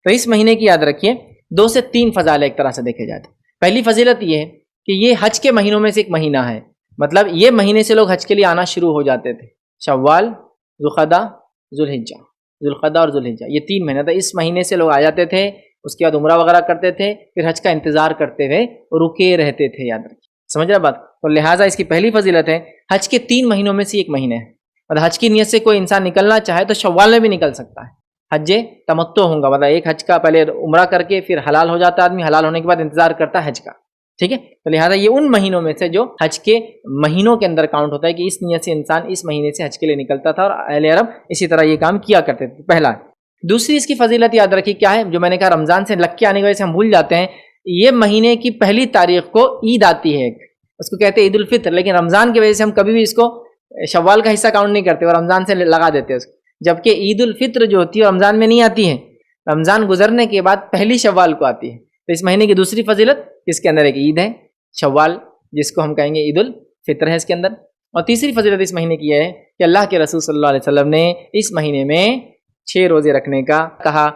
تو اس مہینے کی یاد رکھیے 2 سے 3 فضائل ایک طرح سے دیکھے جاتے ہیں۔ پہلی فضیلت یہ ہے کہ یہ حج کے مہینوں میں سے ایک مہینہ ہے، مطلب یہ مہینے سے لوگ حج کے لیے آنا شروع ہو جاتے تھے، شوال، ذوالقعدہ، ذوالقعدہ اور ذوالحجہ، یہ 3 مہینے تھا، اس مہینے سے لوگ آ جاتے تھے، اس کے بعد عمرہ وغیرہ کرتے تھے، پھر حج کا انتظار کرتے ہوئے رکے رہتے تھے، یاد رکھیے، سمجھ رہے بات؟ تو لہٰذا اس کی پہلی فضیلت ہے حج کے 3 مہینوں میں سے ایک مہینہ ہے، مطلب حج کی نیت سے کوئی انسان نکلنا چاہے تو شوال میں بھی نکل سکتا ہے، حج تمتع ہوگا، مطلب ایک حج کا پہلے عمرہ کر کے پھر حلال ہو جاتا ہے آدمی، حلال ہونے کے بعد انتظار کرتا ہے حج کا، ٹھیک ہے؟ تو لہٰذا یہ ان مہینوں میں سے جو حج کے مہینوں کے اندر کاؤنٹ ہوتا ہے کہ اس نیت سے انسان اس مہینے سے حج کے لیے نکلتا تھا، اور اہل عرب اسی طرح یہ کام کیا کرتے تھے، پہلا۔ دوسری اس کی فضیلت یاد رکھیے کیا ہے، جو میں نے کہا رمضان سے لگ کے آنے کی وجہ سے ہم بھول جاتے ہیں، یہ مہینے کی پہلی تاریخ کو عید آتی ہے، اس کو کہتے ہیں عید الفطر، لیکن رمضان کی وجہ سے ہم کبھی بھی اس کو شوال کا حصہ کاؤنٹ نہیں کرتے اور رمضان سے لگا دیتے اس کو، جبکہ عید الفطر جو ہوتی ہے رمضان میں نہیں آتی ہے، رمضان گزرنے کے بعد پہلی شوال کو آتی ہے۔ تو اس مہینے کی دوسری فضیلت اس کے اندر ایک عید ہے شوال، جس کو ہم کہیں گے عید الفطر ہے اس کے اندر، اور تیسری فضیلت اس مہینے کی ہے کہ اللہ کے رسول صلی اللہ علیہ وسلم نے اس مہینے میں 6 روزے رکھنے کا کہا،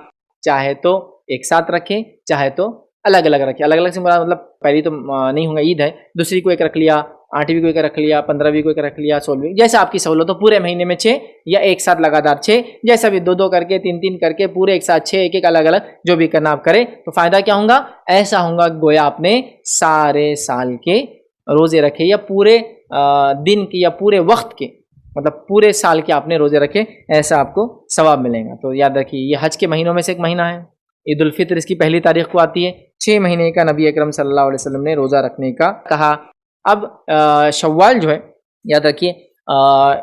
چاہے تو ایک ساتھ رکھے چاہے تو الگ الگ رکھے، الگ الگ سے مراد مطلب پہلی تو نہیں ہوگا عید ہے، دوسری کو ایک رکھ لیا، 8ویں کو ایک رکھ لیا، 15ویں کو ایک رکھ لیا، 16ویں، جیسا آپ کی سہولت ہو، پورے مہینے میں 6 یا ایک ساتھ لگاتار 6، جیسا بھی 2 کر کے 3 کر کے پورے ایک ساتھ 6، ایک الگ الگ جو بھی کرنا آپ کرے، تو فائدہ کیا ہوگا؟ ایسا ہوگا گویا آپ نے سارے سال کے روزے رکھے، یا پورے دن کے یا پورے وقت کے، مطلب پورے سال کے آپ نے روزے رکھے، ایسا آپ کو ثواب ملے گا۔ تو یاد رکھیے یہ حج کے مہینوں میں سے ایک مہینہ ہے، عید الفطر اس کی پہلی تاریخ کو آتی ہے، 6 مہینے کا نبی اکرم صلی اللہ علیہ وسلم نے روزہ رکھنے کا کہا۔ اب شوال جو ہے یاد رکھیے،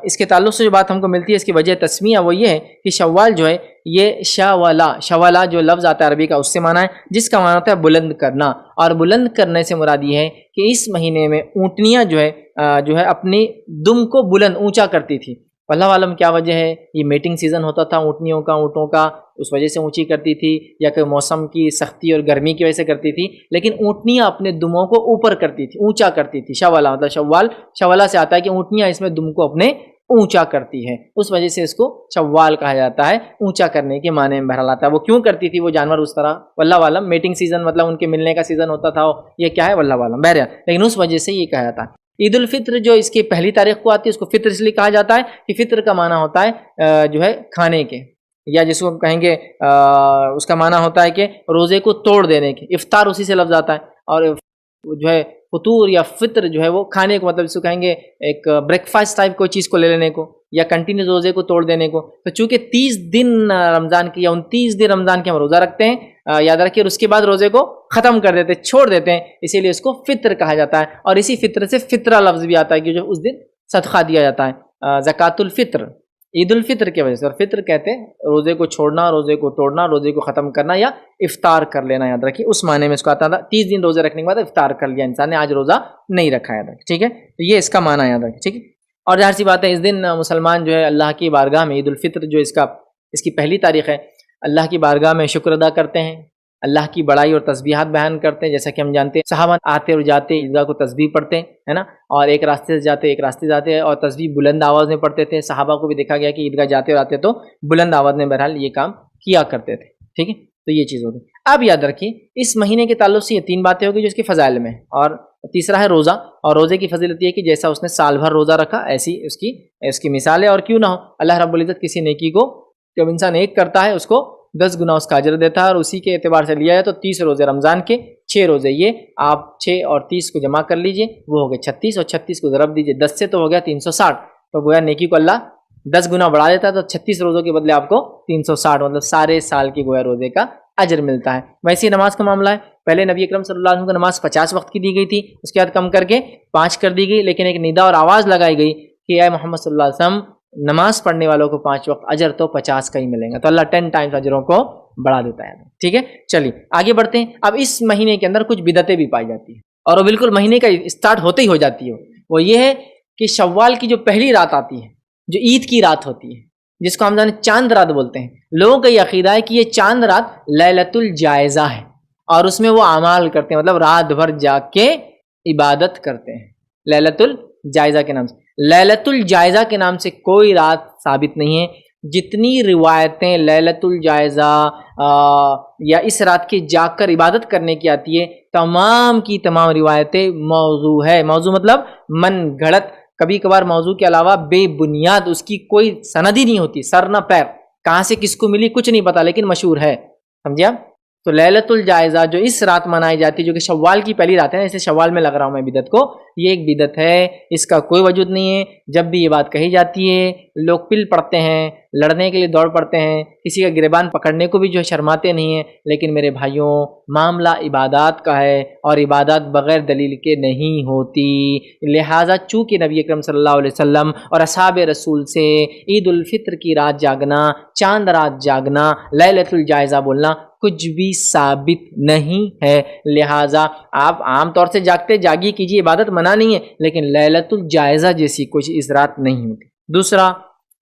اس کے تعلق سے جو بات ہم کو ملتی ہے، اس کی وجہ تسمیہ وہ یہ ہے کہ شوال جو ہے یہ شوالا جو لفظ آتا ہے عربی کا، اس سے معنی ہے جس کا معنی ہوتا ہے بلند کرنا، اور بلند کرنے سے مراد یہ ہے کہ اس مہینے میں اونٹنیاں جو ہے اپنی دم کو بلند اونچا کرتی تھی، اللہ عالم کیا وجہ ہے، یہ میٹنگ سیزن ہوتا تھا اونٹنیوں کا، اونٹوں کا، اس وجہ سے اونچی کرتی تھی، یا کہ موسم کی سختی اور گرمی کی وجہ سے کرتی تھی، لیکن اونٹنیاں اپنے دموں کو اوپر کرتی تھی، اونچا کرتی تھی، شوالا مطلب شوالا سے آتا ہے کہ اونٹنیاں اس میں دم کو اپنے اونچا کرتی ہے، اس وجہ سے اس کو شوال کہا جاتا ہے، اونچا کرنے کے معنی میں بہرحال آتا ہے۔ وہ کیوں کرتی تھی وہ جانور اس طرح، واللہ عالم، میٹنگ سیزن مطلب ان کے ملنے کا سیزن ہوتا تھا، یہ کیا ہے واللہ عالم، بہرحال، لیکن اس وجہ سے یہ کہا جاتا ہے۔ عید الفطر جو اس کی پہلی تاریخ کو آتی ہے، اس کو فطر اس لیے کہا جاتا ہے کہ فطر کا معنی ہوتا ہے جو ہے کھانے کے، یا جس کو کہیں گے اس کا معنی ہوتا ہے کہ روزے کو توڑ دینے کے، افطار اسی سے لفظ آتا ہے، اور جو ہے فطور یا فطر جو ہے وہ کھانے کو، مطلب اس کو کہیں گے ایک بریک فاسٹ ٹائپ کوئی چیز کو لے لینے کو، یا کنٹینیو روزے کو توڑ دینے کو۔ تو چونکہ 30 دن رمضان کی یا 29 دن رمضان کے ہم روزہ رکھتے ہیں، یاد رکھیے، اور اس کے بعد روزے کو ختم کر دیتے، چھوڑ دیتے ہیں، اسی لیے اس کو فطر کہا جاتا ہے، اور اسی فطر سے فطرہ لفظ بھی آتا ہے کہ جو اس دن صدقہ دیا جاتا ہے، زکوٰۃ الفطر، عید الفطر کی وجہ سے، اور فطر کہتے ہیں روزے کو چھوڑنا، روزے کو توڑنا، روزے کو ختم کرنا یا افطار کر لینا، یاد رکھیے اس معنی میں اس کو آتا تھا۔ 30 دن روزے رکھنے کے بعد افطار کر لیا انسان نے، آج روزہ نہیں رکھا، یاد رکھیے، ٹھیک ہے؟ تو یہ اس کا معنی یاد رکھیے، ٹھیک ہے؟ اور ظاہر سی بات ہے اس دن مسلمان جو ہے اللہ کی بارگاہ میں عید الفطر جو اس کی پہلی تاریخ ہے، اللہ کی بارگاہ میں شکر ادا کرتے ہیں، اللہ کی بڑائی اور تسبیحات بیان کرتے ہیں، جیسا کہ ہم جانتے ہیں صحابہ آتے اور جاتے عیدگاہ کو تسبیح پڑھتے ہیں، ہے نا، اور ایک راستے سے جاتے ایک راستے جاتے ہیں، اور تسبیح بلند آواز میں پڑھتے تھے، صحابہ کو بھی دیکھا گیا کہ عیدگاہ جاتے اور آتے تو بلند آواز میں بہرحال یہ کام کیا کرتے تھے، ٹھیک ہے؟ تو یہ چیز ہوگی۔ اب یاد رکھیے اس مہینے کے تعلق سے یہ 3 باتیں ہوگی جو اس کے فضائل میں، اور تیسرا ہے روزہ، اور روزے کی فضیلت یہ ہے کہ جیسا اس نے سال بھر روزہ رکھا ایسی اس کی مثال ہے، اور کیوں نہ ہو اللہ رب العزت کسی نیکی کو جب انسان ایک کرتا ہے اس کو 10 گنا اس کا اجر دیتا ہے، اور اسی کے اعتبار سے لیا ہے تو 30 روزے رمضان کے، 6 روزے یہ، آپ 6 اور 30 کو جمع کر لیجئے، وہ ہو گئے 36، اور 36 کو ضرب دیجئے 10 سے تو ہو گیا 360، تو گویا نیکی کو اللہ 10 گنا بڑھا دیتا ہے، تو 36 روزوں کے بدلے آپ کو 360 مطلب سارے سال کے گویا روزے کا اجر ملتا ہے۔ ویسے نماز کا معاملہ ہے، پہلے نبی اکرم صلی اللہ علیہ وسلم کو نماز 50 وقت کی دی گئی تھی، اس کے بعد کم کر کے 5 کر دی گئی، لیکن ایک ندا اور آواز لگائی گئی کہ اے محمد صلی اللہ علیہ وسلم، نماز پڑھنے والوں کو 5 وقت اجر تو 50 کا ہی ملیں گا، تو اللہ 10 ٹائمز اجروں کو بڑھا دیتا ہے، ٹھیک ہے؟ چلیے آگے بڑھتے ہیں۔ اب اس مہینے کے اندر کچھ بدعتیں بھی پائی جاتی ہیں، اور وہ بالکل مہینے کا اسٹارٹ ہوتے ہی ہو جاتی ہے، وہ یہ ہے کہ شوال کی جو پہلی رات آتی ہے، جو عید کی رات ہوتی ہے، جس کو ہم جانے چاند رات بولتے ہیں، لوگوں کا یہ عقیدہ ہے کہ یہ چاند رات لیلۃ الجائزہ ہے، اور اس میں وہ اعمال کرتے ہیں، مطلب رات بھر جاگ کے عبادت کرتے ہیں لیلۃ الجائزہ کے نام سے۔ لیلۃ الجائزہ کے نام سے کوئی رات ثابت نہیں ہے، جتنی روایتیں لیلۃ الجائزہ یا اس رات کی جاگ کر عبادت کرنے کی آتی ہے، تمام کی تمام روایتیں موضوع ہے. موضوع مطلب من گھڑت، کبھی کبھار موضوع کے علاوہ بے بنیاد، اس کی کوئی سند ہی نہیں ہوتی، سر نہ پیر، کہاں سے کس کو ملی کچھ نہیں پتا، لیکن مشہور ہے. سمجھے آپ؟ تو لیلۃ الجائزہ جو اس رات منائی جاتی ہے، جو کہ شوال کی پہلی رات ہے، اسے شوال میں لگ رہا ہوں میں بدعت کو، یہ ایک بدعت ہے، اس کا کوئی وجود نہیں ہے. جب بھی یہ بات کہی جاتی ہے لوگ پل پڑتے ہیں، لڑنے کے لیے دوڑ پڑتے ہیں، کسی کا گریبان پکڑنے کو بھی جو ہے شرماتے نہیں ہیں. لیکن میرے بھائیوں، معاملہ عبادات کا ہے اور عبادات بغیر دلیل کے نہیں ہوتی. لہٰذا چونکہ نبی اکرم صلی اللہ علیہ وسلم اور اصحاب رسول سے عید الفطر کی رات جاگنا، چاند رات جاگنا، لیلۃ الجائزہ بولنا کچھ بھی ثابت نہیں ہے. لہٰذا آپ عام طور سے جاگتے جاگی کیجیے، عبادت منع نہیں ہے، لیکن لیلۃ الجائزہ جیسی کچھ اس رات نہیں ہوتی. دوسرا،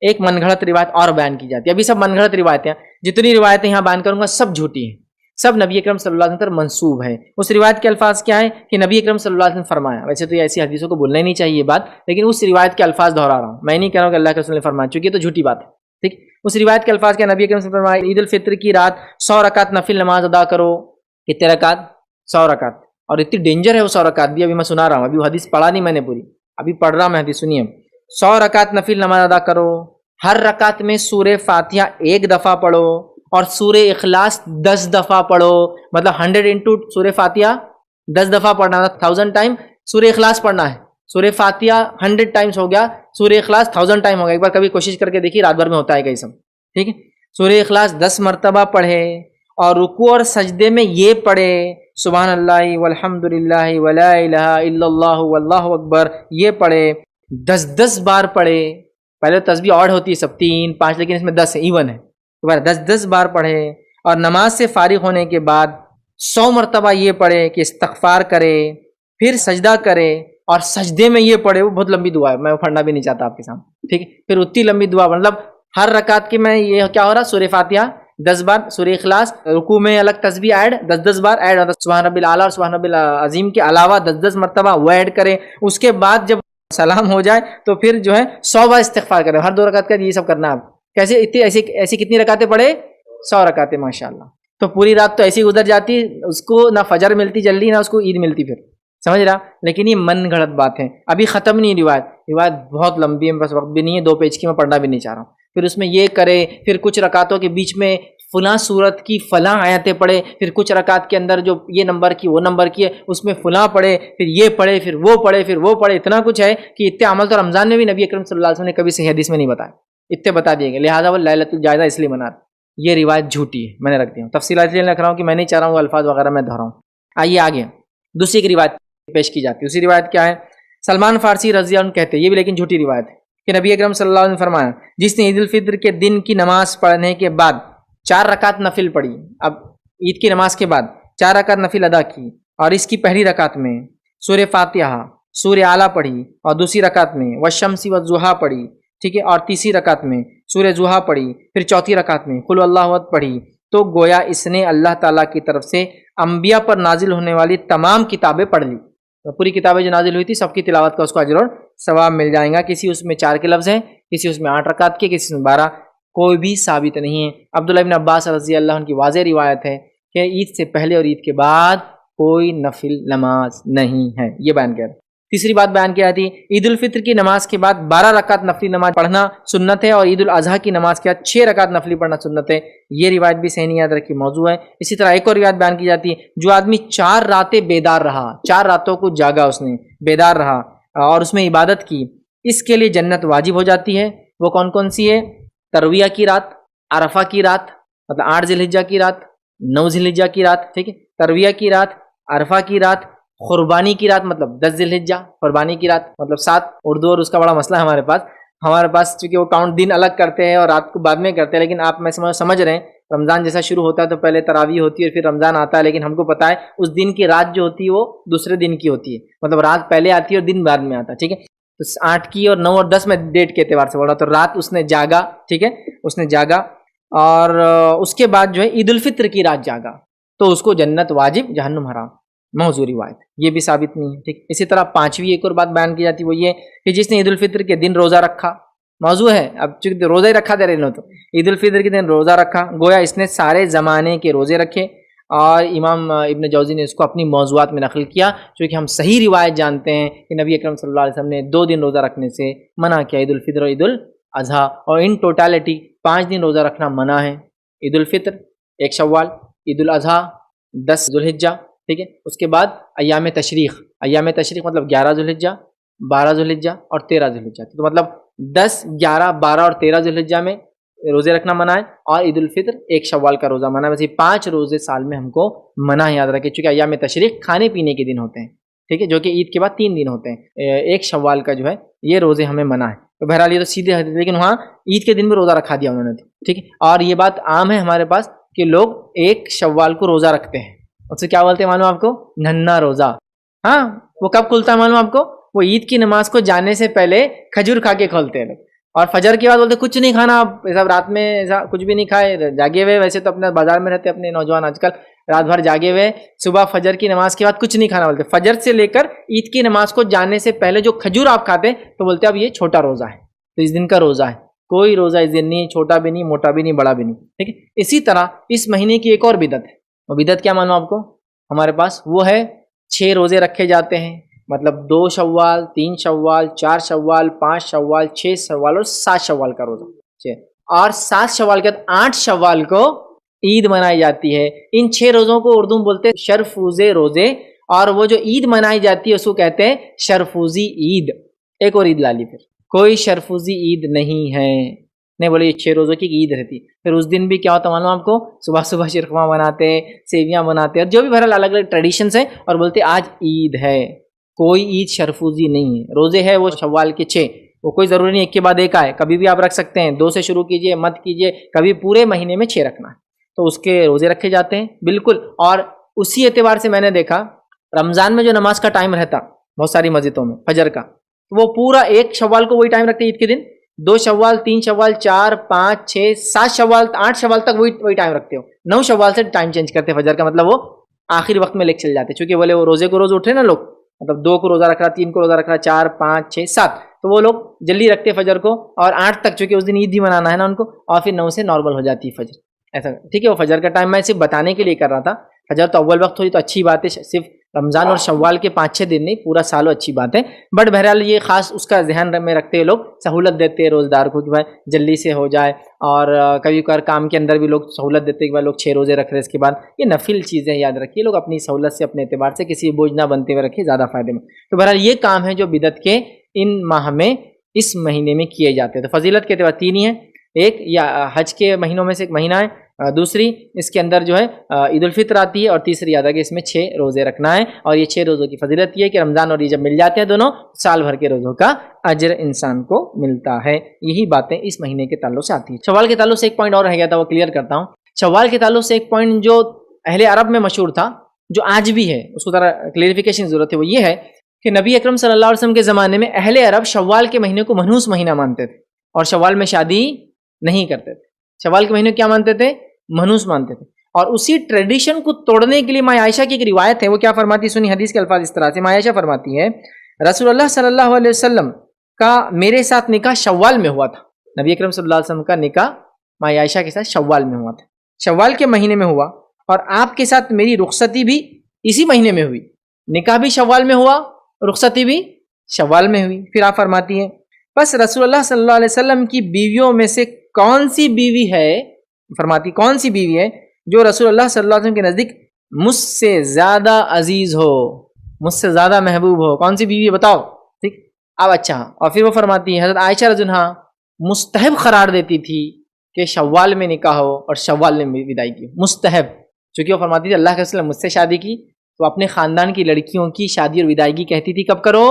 ایک من گھڑت روایت اور بیان کی جاتی ہے. ابھی سب من گھڑت روایتیں، جتنی روایتیں یہاں بیان کروں گا سب جھوٹی ہیں، سب نبی اکرم صلی اللہ علیہ وسلم پر منسوب ہے. اس روایت کے الفاظ کیا ہے کہ نبی اکرم صلی اللہ علیہ وسلم فرمایا. ویسے تو یہ ایسی حدیثوں کو بولنا ہی نہیں چاہیے یہ بات، لیکن اس روایت کے الفاظ دہرا رہا ہوں. میں نہیں کہہ رہا ہوں کہ اللہ کے رسول نے فرمایا، چونکہ یہ تو جھوٹی بات ہے. ٹھیک، اس روایت کے الفاظ کیا؟ نبی اکرم صلی اللہ علیہ وسلم فرمایا عید الفطر کی رات 100 رکعت نفل نماز ادا کرو. کتنے رکعت؟ 100 رکعت. اور اتنی ڈینجر ہے وہ 100 رکعت بھی، ابھی میں سنا رہا ہوں، ابھی وہ حدیث پڑھا نہیں میں نے پوری، ابھی پڑھ رہا میں حدیث. سنیے، 100 رکعت نفل نماز ادا کرو، ہر رکعت میں سورہ فاتحہ 1 دفعہ پڑھو اور سورہ اخلاص 10 دفعہ پڑھو. مطلب 100 انٹو سورہ فاتحہ 10 دفعہ پڑھنا، 1000 ٹائم سورہ اخلاص پڑھنا ہے. سورہ فاتحہ 100 ٹائمز ہو گیا، سورہ اخلاص 1000 ٹائم ہو گیا. ایک بار کبھی کوشش کر کے دیکھیے رات بھر میں ہوتا ہے کہیں سب. ٹھیک ہے، سورہ اخلاص 10 مرتبہ پڑھے اور رکوع اور سجدے میں یہ پڑھے سبحان اللہ والحمد للہ ولا الہ الا اللہ واللہ اکبر، یہ پڑھے 10 بار پڑھے. پہلے تسبیح اور ہوتی ہے سب 3 5، لیکن اس میں 10 ہے، ایون ہے. 10 بار پڑھے اور نماز سے فارغ ہونے کے بعد 100 مرتبہ یہ پڑھے کہ استغفار کرے، پھر سجدہ کرے اور سجدے میں یہ پڑھے. وہ بہت لمبی دعا ہے، میں وہ پڑھنا بھی نہیں چاہتا آپ کے سامنے. ٹھیک ہے، پھر اتنی لمبی دعا، مطلب ہر رکعت کی میں یہ کیا ہو رہا، سورہ فاتحہ 10 بار، سورہ اخلاص، رکوع میں الگ تسبیح ایڈ 10 بار ایڈ، سبحان ربی الاعلیٰ اور سبحان ربی العظیم کے علاوہ 10 مرتبہ وہ ایڈ کرے. اس کے بعد جب سلام ہو جائے تو پھر جو ہے 100 بار استغفار کرے. ہر 2 رکعت کا یہ سب کرنا ہے. آپ کیسے اتنی ایسی کتنی رکعتیں پڑھے؟ 100 رکعتیں. ماشاءاللہ. تو پوری رات تو ایسی گزر جاتی، اس کو نہ فجر ملتی جلدی، نہ اس کو عید ملتی پھر. سمجھ رہا؟ لیکن یہ من گھڑت بات ہے. ابھی ختم نہیں روایت بہت لمبی ہے، بس وقت بھی نہیں ہے، 2 پیج کی میں پڑھنا بھی نہیں چاہ رہا ہوں. پھر اس میں یہ کرے، پھر کچھ رکعتوں کے بیچ میں فلاں صورت کی فلاں آیتیں پڑھے، پھر کچھ رکعت کے اندر جو یہ نمبر کی وہ نمبر کی ہے اس میں فلاں پڑھے، پھر یہ پڑھے، پھر وہ پڑھے، پھر وہ پڑھے. اتنا کچھ ہے کہ اتنے عمل تو رمضان میں بھی نبی اکرم صلی اللہ علیہ وسلم نے کبھی صحیح حدیث میں نہیں بتایا، اتنے بتا دیے گئے. لہٰذا وہ لیلۃ الجائزہ اس لیے مناتے. یہ روایت جھوٹی ہے، میں نے رکھ دی ہوں. تفصیلات اس لیے لکھ رہا ہوں کہ میں نہیں چاہ رہا ہوں وہ الفاظ وغیرہ میں دہراؤں. آئیے آگے دوسری ایک روایت پیش کی جاتی ہے. اسی روایت کیا ہے؟ سلمان فارسی رضی اللہ عنہ کہتے ہیں، یہ بھی لیکن جھوٹی روایت ہے، کہ نبی اکرم صلی اللہ علیہ وسلم نے فرمایا جس نے عید الفطر کے دن کی نماز پڑھنے کے بعد 4 رکعت نفل پڑھی، اب عید کی نماز کے بعد 4 رکعت نفل ادا کی اور اس کی پہلی رکعت میں سورہ فاتحہ، سورہ اعلیٰ پڑھی اور دوسری رکعت میں والشمس والضحیٰ پڑھی، ٹھیک ہے، اور تیسری رکعت میں سورہ ضحیٰ پڑھی، پھر چوتھی رکعت میں قل اللہ احد پڑھی، تو گویا اس نے اللہ تعالیٰ کی طرف سے انبیاء پر نازل ہونے والی تمام کتابیں پڑھ لی. پوری کتابیں جو نازل ہوئی تھی سب کی تلاوت کا اس کو اجر اور ثواب مل جائے گا. کسی اس میں 4 کے لفظ ہیں، کسی اس میں 8 رکعت کے، کسی میں 12، کوئی بھی ثابت نہیں ہے. عبداللہ بن عباس رضی اللہ عنہ کی واضح روایت ہے کہ عید سے پہلے اور عید کے بعد کوئی نفل نماز نہیں ہے. یہ بیان کیا ہے. تیسری بات بیان کی جاتی ہے عید الفطر کی نماز کے بعد 12 رکعت نفلی نماز پڑھنا سنت ہے، اور عید الاضحیٰ کی نماز کے بعد 6 رکعت نفلی پڑھنا سنت ہے. یہ روایت بھی صحیح نہیں یاد رکھی، موضوع ہے. اسی طرح ایک اور روایت بیان کی جاتی ہے جو آدمی 4 راتیں بیدار رہا، 4 راتوں کو جاگا، اس نے بیدار رہا اور اس میں عبادت کی، اس کے لیے جنت واجب ہو جاتی ہے. وہ کون کون سی ہے؟ ترویہ کی رات، عرفہ کی رات مطلب 8 ذی الحجہ کی رات، 9 ذی الحجہ کی رات، ٹھیک ہے، ترویہ کی رات، عرفہ کی رات، قربانی کی رات مطلب 10 ذی الحجہ، قربانی کی رات مطلب 7. اردو اور اس کا بڑا مسئلہ ہے ہمارے پاس چونکہ وہ کاؤنٹ دن الگ کرتے ہیں اور رات کو بعد میں کرتے ہیں. لیکن آپ میں سمجھ رہے ہیں رمضان جیسا شروع ہوتا ہے تو پہلے تراویح ہوتی ہے اور پھر رمضان آتا ہے، لیکن ہم کو پتہ ہے اس دن کی رات جو ہوتی ہے وہ دوسرے دن کی ہوتی ہے، مطلب رات پہلے آتی ہے اور دن بعد میں آتا ہے. ٹھیک ہے، تو 8 کی اور 9 اور 10 میں ڈیٹ کے اعتبار سے بول رہا. تو رات اس نے جاگا، ٹھیک ہے، اس نے جاگا اور اس کے بعد جو ہے عید الفطر کی رات جاگا تو اس کو جنت واجب جہنم حرام. موضوع روایت یہ بھی ثابت نہیں ہے. ٹھیک، اسی طرح 5ویں ایک اور بات بیان کی جاتی ہے وہ یہ کہ جس نے عید الفطر کے دن روزہ رکھا موضوع ہے. اب چونکہ روزہ ہی رکھا تھا رہے تو عید الفطر کے دن روزہ رکھا، گویا اس نے سارے زمانے کے روزے رکھے، اور امام ابن جوزی نے اس کو اپنی موضوعات میں نقل کیا، چونکہ ہم صحیح روایت جانتے ہیں کہ نبی اکرم صلی اللہ علیہ وسلم نے 2 دن روزہ رکھنے سے منع کیا، عید الفطر اور عید الاضحیٰ، اور ان ٹوٹالٹی 5 دن روزہ رکھنا منع ہے. عید الفطر 1 شوال، عید الاضحیٰ 10 ذوالحجہ، ٹھیک ہے. اس کے بعد ایام تشریق مطلب 11 ذوالحجہ، 12 ذوالحجہ اور 13 ذوالحجہ، تو مطلب 10 11 12 اور 13 ذوالحجہ میں روزے رکھنا منع ہے، اور عید الفطر 1 شوال کا روزہ منع ہے. بس یہ 5 روزے سال میں ہم کو منع ہے، یاد رکھیں، چونکہ ایام تشریق کھانے پینے کے دن ہوتے ہیں، ٹھیک ہے، جو کہ عید کے بعد 3 دن ہوتے ہیں. 1 شوال کا جو ہے یہ روزے ہمیں منع ہے. تو بہرحال یہ تو سیدھے حدیث، لیکن وہاں عید کے دن بھی روزہ رکھا دیا انہوں نے، ٹھیک ہے. اور یہ بات عام ہے ہمارے پاس کہ لوگ 1 شوال کو روزہ رکھتے ہیں، اس سے کیا بولتے ہیں معلوم آپ کو؟ ننھا روزہ. ہاں، وہ کب کھلتا ہے معلوم آپ کو؟ وہ عید کی نماز کو جانے سے پہلے کھجور کھا کے کھولتے ہیں لوگ، اور فجر کے بعد بولتے کچھ نہیں کھانا، آپ سب رات میں ایسا کچھ بھی نہیں کھائے، جاگے ہوئے. ویسے تو اپنے بازار میں رہتے اپنے نوجوان آج کل، رات بھر جاگے ہوئے، صبح فجر کی نماز کے بعد کچھ نہیں کھانا بولتے. فجر سے لے کر عید کی نماز کو جانے سے پہلے جو کھجور آپ کھاتے ہیں تو بولتے اب یہ چھوٹا روزہ ہے، تو اس دن کا روزہ ہے. کوئی روزہ اس دن نہیں، چھوٹا بھی نہیں، موٹا بھی نہیں، بڑا بھی نہیں، ٹھیک ہے. اسی طرح اس مہینے کی ایک اور بدعت ہے. وہ بدعت کیا معلوم آپ کو؟ ہمارے پاس وہ ہے 6 روزے رکھے جاتے ہیں، مطلب 2 شوال، 3 شوال، 4 شوال، 5 شوال، 6 شوال اور 7 شوال کا روزہ. اور 7 شوال کے بعد 8 شوال کو عید منائی جاتی ہے. ان 6 روزوں کو اردو میں بولتے ہیں شرفوزے روزے، اور وہ جو عید منائی جاتی ہے اس کو کہتے ہیں شرفوزی عید. ایک اور عید لالی، پھر کوئی شرفوزی عید نہیں ہے، نہیں بولے یہ 6 روزوں کی عید رہتی. پھر اس دن بھی کیا ہوتا معلوم آپ کو؟ صبح صبح شیرخورما بناتے ہیں، سیویاں بناتے ہیں، اور جو بھی بہرحال الگ الگ ٹریڈیشنس ہیں، اور بولتے آج عید ہے. کوئی عید شرفوزی نہیں ہے. روزے ہے وہ شوال کے 6، وہ کوئی ضروری نہیں ایک کے بعد ایک آئے، کبھی بھی آپ رکھ سکتے ہیں. 2 سے شروع کیجئے، مت کیجئے، کبھی پورے مہینے میں 6 رکھنا ہے، تو اس کے روزے رکھے جاتے ہیں بالکل. اور اسی اعتبار سے میں نے دیکھا رمضان میں جو نماز کا ٹائم رہتا بہت ساری مسجدوں میں فجر کا، وہ پورا 1 شوال کو وہی ٹائم رکھتے عید کے دن، 2 شوال، 3 شوال، 4 5 6 7 شوال، 8 شوال تک وہی ٹائم رکھتے ہو. 9 شوال سے ٹائم چینج کرتے فجر کا، مطلب وہ آخری وقت میں لے چل جاتے، چونکہ بولے وہ روزے کو روز اٹھے نا لوگ، مطلب 2 کو روزہ رکھ رہا، 3 کو روزہ رکھ رہا، 4 5 6 7، تو وہ لوگ جلدی رکھتے فجر کو، اور 8 تک، چونکہ اس دن عید ہی منانا ہے نا ان کو، اور پھر 9 سے نارمل ہو جاتی ہے فجر. ایسا ٹھیک ہے. وہ فجر کا ٹائم میں صرف بتانے کے لیے کر رہا تھا. فجر تو اول وقت ہوئی تو اچھی بات ہے، صرف رمضان اور شوال کے 5 6 دن نہیں، پورا سال اچھی بات ہے. بٹ بہرحال یہ خاص اس کا ذہن میں رکھتے ہیں لوگ، سہولت دیتے ہیں روزدار کو کہ بھائی جلدی سے ہو جائے. اور کبھی کبھار کام کے اندر بھی لوگ سہولت دیتے ہیں کہ بھائی لوگ 6 روزے رکھ رہے، اس کے بعد یہ نفل چیزیں یاد رکھیے، لوگ اپنی سہولت سے اپنے اعتبار سے کسی بوجھ نہ بنتے ہوئے رکھیے، زیادہ فائدے میں. تو بہرحال یہ کام ہے جو بدعت کے ان ماہ میں، اس مہینے میں کیے جاتے ہیں. تو فضیلت کے اعتبار 3 ہی ہیں، ایک یا حج کے مہینوں میں سے ایک مہینہ ہے، دوسری اس کے اندر جو ہے عید الفطر آتی ہے، اور تیسری یاد ہے کہ اس میں 6 روزے رکھنا ہے. اور یہ 6 روزوں کی فضیلت یہ ہے کہ رمضان اور عید جب مل جاتے ہیں دونوں، سال بھر کے روزوں کا اجر انسان کو ملتا ہے. یہی باتیں اس مہینے کے تعلق سے آتی ہیں. شوال کے تعلق سے ایک پوائنٹ اور رہ گیا تھا، وہ کلیئر کرتا ہوں. شوال کے تعلق سے ایک پوائنٹ جو اہل عرب میں مشہور تھا، جو آج بھی ہے، اس کو ذرا کلیئرفیکیشن کی ضرورت ہے. وہ یہ ہے کہ نبی اکرم صلی اللہ علیہ وسلم کے زمانے میں اہل عرب شوال کے مہینے کو منحوس مہینہ مانتے تھے، اور شوال میں شادی نہیں کرتے تھے. شوال کے مہینے کیا مانتے تھے؟ منحوس مانتے تھے. اور اسی ٹریڈیشن کو توڑنے کے لیے ماں عائشہ کی ایک روایت ہے، وہ کیا فرماتی ہے؟ سنی حدیث کے الفاظ اس طرح سے. ماں عائشہ فرماتی ہے رسول اللہ صلی اللہ علیہ وسلم کا میرے ساتھ نکاح شوال میں ہوا تھا. نبی اکرم صلی اللہ علیہ وسلم کا نکاح ماں عائشہ کے ساتھ شوال میں ہوا تھا، شوال کے مہینے میں ہوا. اور آپ کے ساتھ میری رخصتی بھی اسی مہینے میں ہوئی، نکاح بھی شوال میں ہوا، رخصتی بھی شوال میں ہوئی. پھر آپ فرماتی ہیں بس رسول اللہ صلی اللہ علیہ وسلم کی بیویوں میں سے کون سی بیوی ہے، فرماتی کون سی بیوی ہے جو رسول اللہ صلی اللہ علیہ وسلم کے نزدیک مجھ سے زیادہ عزیز ہو، مجھ سے زیادہ محبوب ہو؟ کون سی بیوی ہے بتاؤ؟ ٹھیک. اب اچھا، اور پھر وہ فرماتی ہے حضرت عائشہ رضی اللہ عنہا مستحب قرار دیتی تھی کہ شوال میں نکاح ہو اور شوال میں وداعی کی. مستحب، چونکہ وہ فرماتی تھی اللہ کے رسول نے مجھ سے شادی کی تو اپنے خاندان کی لڑکیوں کی شادی اور وداعی کہتی تھی کب کرو؟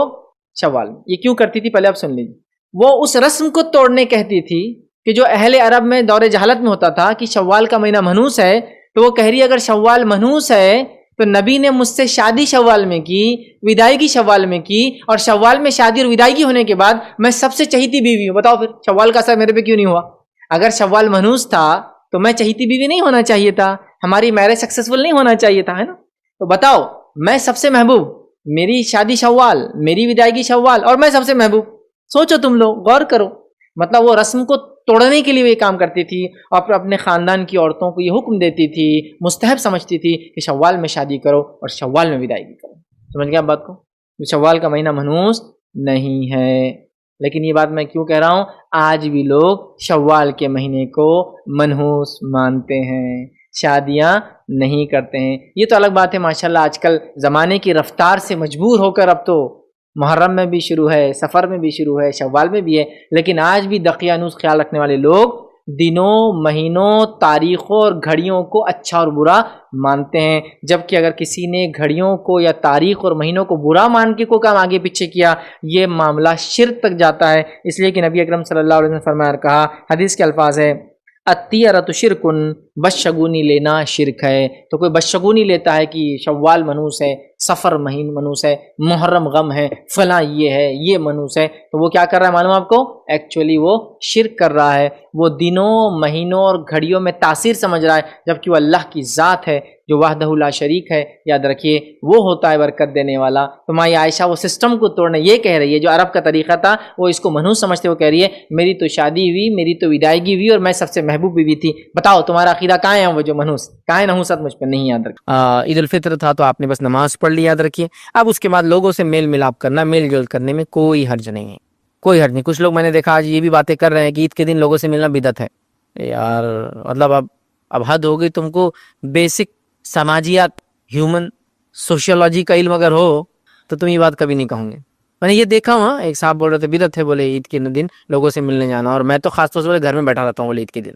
شوال میں. یہ کیوں کرتی تھی پہلے آپ سن لیجیے. وہ اس رسم کو توڑنے کہتی تھی کہ جو اہل عرب میں دور جہالت میں ہوتا تھا کہ شوال کا مہینہ منحوس ہے، تو وہ کہہ رہی ہے اگر شوال منحوس ہے تو نبی نے مجھ سے شادی شوال میں کی، وداعی شوال میں کی، اور شوال میں شادی اور وداعی ہونے کے بعد میں سب سے چہیتی بیوی ہوں. بتاؤ پھر شوال کا اثر میرے پہ کیوں نہیں ہوا؟ اگر شوال منحوس تھا تو میں چہیتی بیوی نہیں ہونا چاہیے تھا، ہماری میرج سکسیسفل نہیں ہونا چاہیے تھا، ہے نا؟ تو بتاؤ میں سب سے محبوب، میری شادی شوال، میری وداعی شوال، اور میں سب سے محبوب. سوچو تم لوگ، غور کرو. مطلب وہ رسم کو توڑنے کے لیے یہ کام کرتی تھی اور اپنے خاندان کی عورتوں کو یہ حکم دیتی تھی، مستحب سمجھتی تھی کہ شوال میں شادی کرو اور شوال میں ودائیگی کرو. سمجھ گیا بات کو؟ شوال کا مہینہ منحوس نہیں ہے. لیکن یہ بات میں کیوں کہہ رہا ہوں، آج بھی لوگ شوال کے مہینے کو منحوس مانتے ہیں، شادیاں نہیں کرتے ہیں. یہ تو الگ بات ہے ماشاءاللہ آج کل زمانے کی رفتار سے مجبور ہو کر اب تو محرم میں بھی شروع ہے، سفر میں بھی شروع ہے، شوال میں بھی ہے، لیکن آج بھی دقیانوس خیال رکھنے والے لوگ دنوں، مہینوں، تاریخوں اور گھڑیوں کو اچھا اور برا مانتے ہیں. جبکہ اگر کسی نے گھڑیوں کو یا تاریخ اور مہینوں کو برا مان کے کوئی کام آگے پیچھے کیا، یہ معاملہ شرک تک جاتا ہے. اس لیے کہ نبی اکرم صلی اللہ علیہ وسلم نے فرمایا، کہا، حدیث کے الفاظ ہے، الطیرۃ شرکن، بشگونی لینا شرک ہے. تو کوئی بشگونی لیتا ہے کہ شوال منحوس ہے، سفر مہین منحوس ہے، محرم غم ہے، فلاں یہ ہے، یہ منحوس ہے، تو وہ کیا کر رہا ہے معلوم آپ کو؟ ایکچولی وہ شرک کر رہا ہے. وہ دنوں، مہینوں اور گھڑیوں میں تاثیر سمجھ رہا ہے، جبکہ وہ اللہ کی ذات ہے جو وحدہ لا شریک ہے. یاد رکھیے وہ ہوتا ہے برکت دینے والا. تو ماں عائشہ وہ سسٹم کو توڑنے یہ کہہ رہی ہے، جو عرب کا طریقہ تھا وہ اس کو منحوس سمجھتے، وہ کہہ رہی ہے میری تو شادی ہوئی، میری تو ودائیگی ہوئی اور میں سب سے محبوب بیوی تھی. بتاؤ تمہارا عقیدہ کہاں ہے؟ وہ جو منحوس کہاں ہے؟ نحوست مجھ پہ نہیں. یاد رکھ، عید الفطر تھا تو آپ نے بس نماز پڑھ لی، یاد رکھیے. اب اس کے بعد لوگوں سے میل ملاپ کرنا، میل جول کرنے میں کوئی حرج نہیں ہے، کوئی حرج نہیں. کچھ لوگ میں نے دیکھا آج یہ بھی باتیں کر رہے ہیں کہ عید کے دن لوگوں سے ملنا بدعت ہے. یار مطلب اب حد ہو گئی. تم کو بیسک سماجیات، ہیومن سوشیولوجی کا علم اگر ہو تو تم یہ بات کبھی نہیں کہوں گے. میں نے یہ دیکھا ہوں، ایک صاحب بول رہے تھے بدعت ہے، بولے عید کے دن لوگوں سے ملنے جانا. اور میں تو خاص طور سے بولے گھر میں بیٹھا رہتا ہوں بولے عید کے دن.